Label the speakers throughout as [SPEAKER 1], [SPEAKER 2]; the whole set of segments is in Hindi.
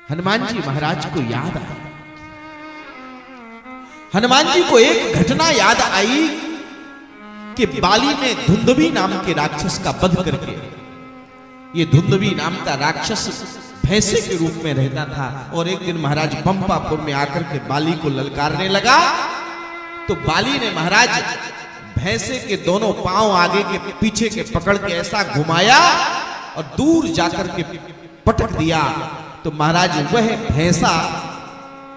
[SPEAKER 1] हनुमान जी महाराज को याद आया। हनुमान जी को एक घटना याद आई कि बाली ने धुंधवी नाम के राक्षस का वध करके, ये धुंधवी नाम का राक्षस भैंसे के रूप में रहता था और एक दिन महाराज पंपापुर में आकर के बाली को ललकारने लगा। तो बाली ने महाराज भैंसे के दोनों पांव आगे के पीछे के पकड़ के ऐसा घुमाया और दूर जाकर के पटक दिया। तो महाराज वह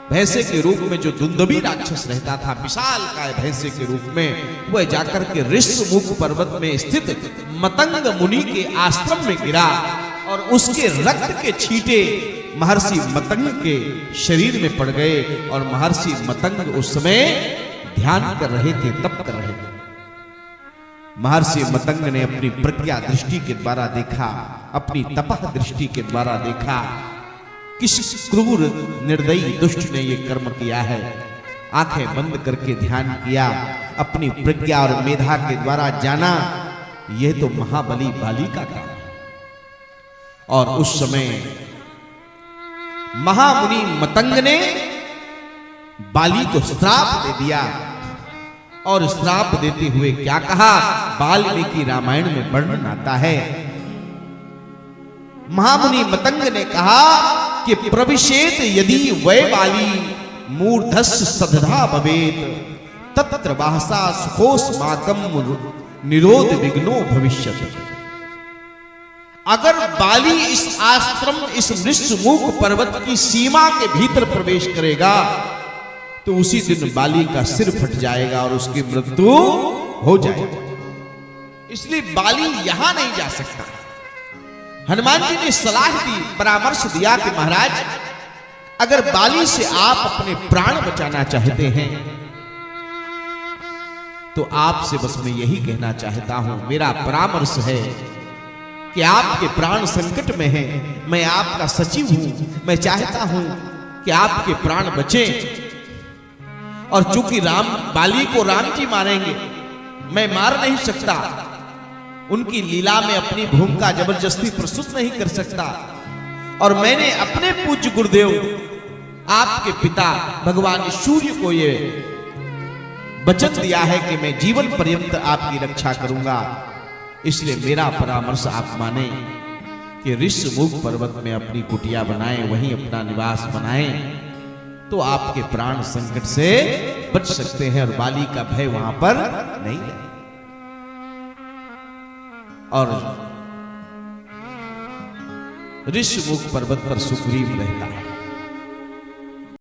[SPEAKER 1] भैंसे के रूप में जो धुंधवी राक्षस रहता था, विशाल काय भैंसे के रूप में, वह जाकर के ऋष्यमुख पर्वत में स्थित मतंग मुनि के आश्रम में गिरा और उसके रक्त के छींटे महर्षि मतंग के शरीर में पड़ गए। और महर्षि मतंग उस समय ध्यान कर रहे थे, तप कर रहे थे। महर्षि मतंग ने अपनी प्रज्ञा दृष्टि के द्वारा देखा, अपनी तपह दृष्टि के द्वारा देखा किस क्रूर निर्दयी दुष्ट ने यह कर्म किया है। आंखें बंद करके ध्यान किया, अपनी प्रज्ञा और मेधा के द्वारा जाना यह तो महाबली बाली का काम है। और उस समय महामुनि मतंग ने बाली को श्राप दे दिया और श्राप देते हुए क्या कहा, वाल्मीकि रामायण में वर्णन आता है। महामुनि मतंग ने कहा कि प्रविशेत यदि वै बाली मूर्धस्य सधधा भवेत तत्र वाहसा सुखोस्माकं निरोध विघ्नो भविष्यति। अगर बाली इस आश्रम, इस ऋष्यमुख पर्वत की सीमा के भीतर प्रवेश करेगा तो उसी दिन बाली का सिर फट जाएगा और उसकी मृत्यु हो जाएगी। इसलिए बाली यहां नहीं जा सकता। हनुमान जी ने सलाह दी, परामर्श दिया कि महाराज अगर बाली से आप अपने प्राण बचाना चाहते हैं तो आपसे बस मैं यही कहना चाहता हूं, मेरा परामर्श है कि आपके प्राण संकट में हैं, मैं आपका सचिव हूं, मैं चाहता हूं कि आपके प्राण बचें। और चूंकि बाली को राम जी मारेंगे, मैं मार नहीं सकता, उनकी लीला में अपनी भूमिका जबरदस्ती प्रस्तुत नहीं कर सकता। और मैंने अपने पूज्य गुरुदेव आपके पिता भगवान सूर्य को ये वचन दिया है कि मैं जीवन पर्यंत आपकी रक्षा करूंगा। इसलिए मेरा परामर्श आप माने कि ऋष्यमुख पर्वत में अपनी कुटिया बनाएं, वहीं अपना निवास बनाएं, तो आपके प्राण संकट से बच सकते हैं और बाली का भय वहां पर नहीं है। और ऋष्यमुख पर्वत पर सुग्रीव रहता है।